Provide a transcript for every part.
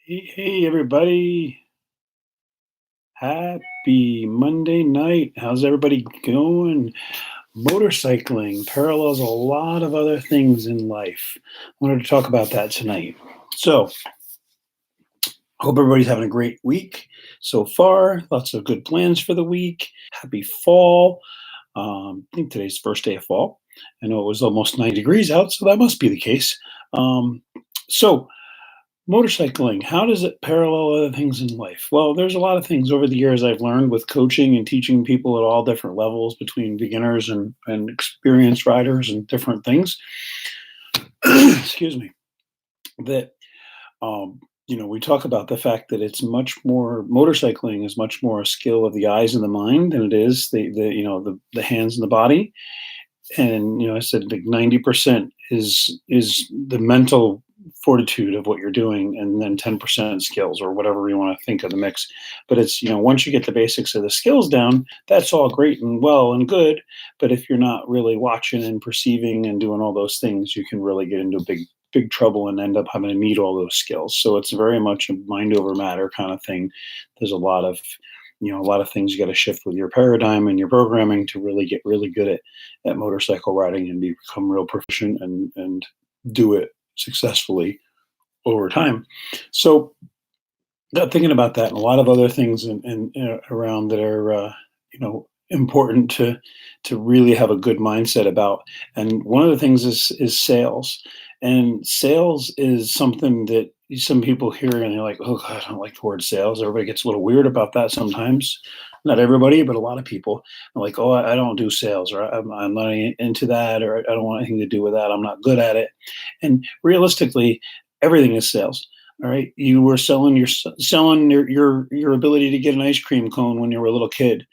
Hey, everybody. Happy Monday night. How's everybody going? Motorcycling parallels a lot of other things in life. I wanted to talk about that tonight. So, hope everybody's having a great week so far. Lots of good plans for the week. Happy fall. I think today's the first day of fall. I know it was almost 90 degrees out, so that must be the case. Um, so, Motorcycling, how does it parallel other things in life? Well, there's a lot of things over the years I've learned with coaching and teaching people at all different levels between beginners and experienced riders and different things. Excuse me. That we talk about the fact that it's much more motorcycling is much more a skill of the eyes and the mind than it is the hands and the body. And I said like 90% is the mental fortitude of what you're doing, and then 10% skills or whatever you want to think of the mix. But it's once you get the basics of the skills down, that's all great and well and good. But if you're not really watching and perceiving and doing all those things, you can really get into big trouble and end up having to need all those skills. So it's very much a mind over matter kind of thing. There's a lot of things you got to shift with your paradigm and your programming to really get really good at motorcycle riding and become real proficient and do it successfully over time. So got thinking about that and a lot of other things around that are important to really have a good mindset about. And one of the things is sales. And sales is something that some people hear and they're like, oh God, I don't like the word sales. Everybody gets a little weird about that sometimes. Not everybody, but a lot of people are like, oh, I don't do sales, or I'm not into that, or I don't want anything to do with that. I'm not good at it. And realistically, everything is sales. All right, you were selling your ability to get an ice cream cone when you were a little kid.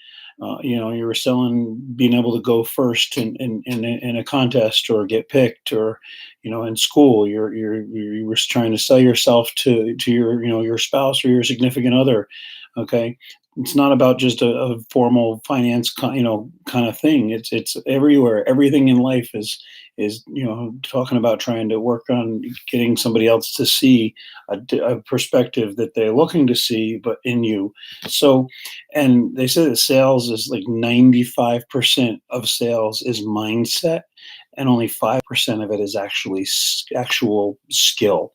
You were selling being able to go first in a contest or get picked, or in school you were trying to sell yourself to your spouse or your significant other. Okay, it's not about just a formal finance kind of thing. It's everywhere. Everything in life is talking about trying to work on getting somebody else to see a perspective that they're looking to see, but in you. So, and they say that sales is like 95% of sales is mindset, and only 5% of it is actual skill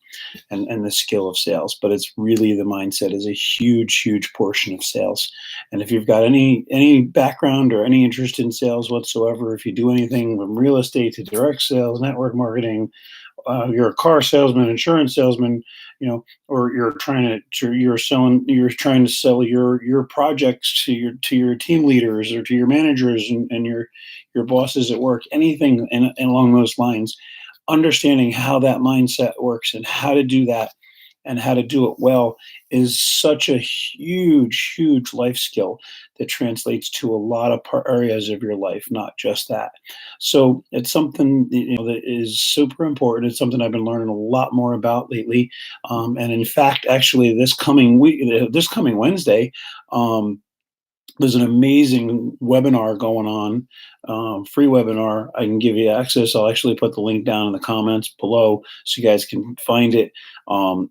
and the skill of sales. But it's really the mindset is a huge portion of sales. And if you've got any background or any interest in sales whatsoever, if you do anything from real estate to direct sales, network marketing, you're a car salesman, insurance salesman, or you're trying to sell your projects to your team leaders or to your managers and your bosses at work, anything and along those lines, understanding how that mindset works and how to do that and how to do it well is such a huge life skill that translates to a lot of areas of your life, not just that. So it's something that is super important. It's something I've been learning a lot more about lately. And in fact, actually, this coming Wednesday, um, there's an amazing webinar going on, free webinar. I can give you access. I'll actually put the link down in the comments below so you guys can find it.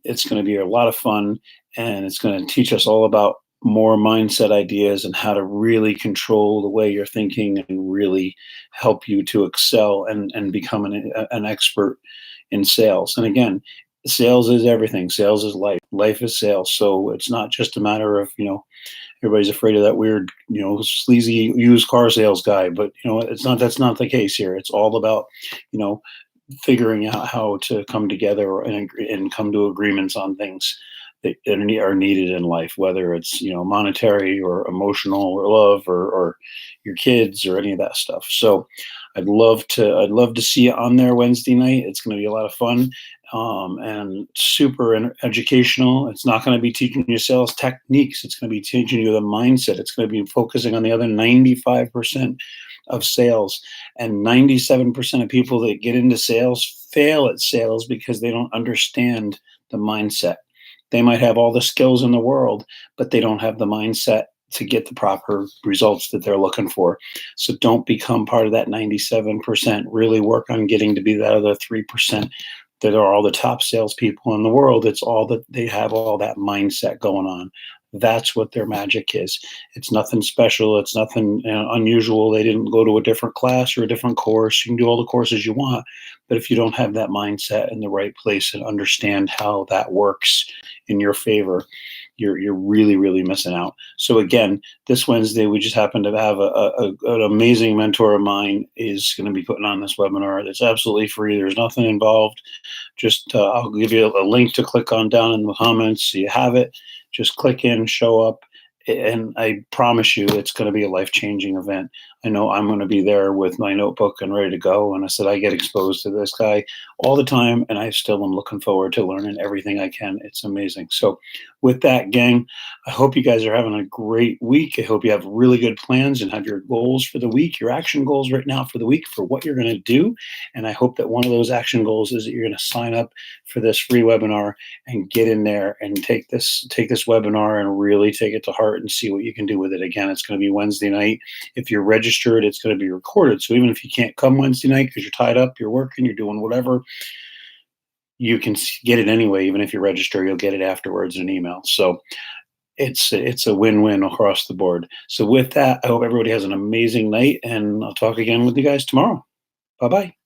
It's going to be a lot of fun, and it's going to teach us all about more mindset ideas and how to really control the way you're thinking and really help you to excel and become an expert in sales. And again, sales is everything. Sales is life. Life is sales. So it's not just a matter of, everybody's afraid of that weird, sleazy used car sales guy. But that's not the case here. It's all about, you know, figuring out how to come together and come to agreements on things that are needed in life, whether it's monetary or emotional or love or your kids or any of that stuff. So I'd love to see you on there Wednesday night. It's going to be a lot of fun, and super educational. It's not going to be teaching you sales techniques. It's going to be teaching you the mindset. It's going to be focusing on the other 95% of sales. And 97% of people that get into sales fail at sales because they don't understand the mindset. They might have all the skills in the world, but they don't have the mindset to get the proper results that they're looking for. So don't become part of that 97%. Really work on getting to be that other 3%. that are all the top salespeople in the world. It's all that they have all that mindset going on. That's what their magic is. It's nothing special. It's nothing unusual. They didn't go to a different class or a different course. You can do all the courses you want, but if you don't have that mindset in the right place and understand how that works in your favor, you're really really missing out. So again, this Wednesday we just happen to have an amazing mentor of mine is going to be putting on this webinar. That's absolutely free. There's nothing involved. Just I'll give you a link to click on down in the comments so you have it. Just click in, show up, and I promise you it's going to be a life-changing event. I know I'm going to be there with my notebook and ready to go. And I said I get exposed to this guy all the time, and I still am looking forward to learning everything I can. It's amazing. So with that, gang, I hope you guys are having a great week. I hope you have really good plans and have your goals for the week, your action goals right now for the week for what you're going to do. And I hope that one of those action goals is that you're going to sign up for this free webinar and get in there and take this webinar and really take it to heart and see what you can do with it. Again, it's going to be Wednesday night. If you're registered, it's going to be recorded. So even if you can't come Wednesday night because you're tied up, you're working, you're doing whatever, you can get it anyway. Even if you register, you'll get it afterwards in an email. So it's a win-win across the board. So with that, I hope everybody has an amazing night, and I'll talk again with you guys tomorrow. Bye-bye.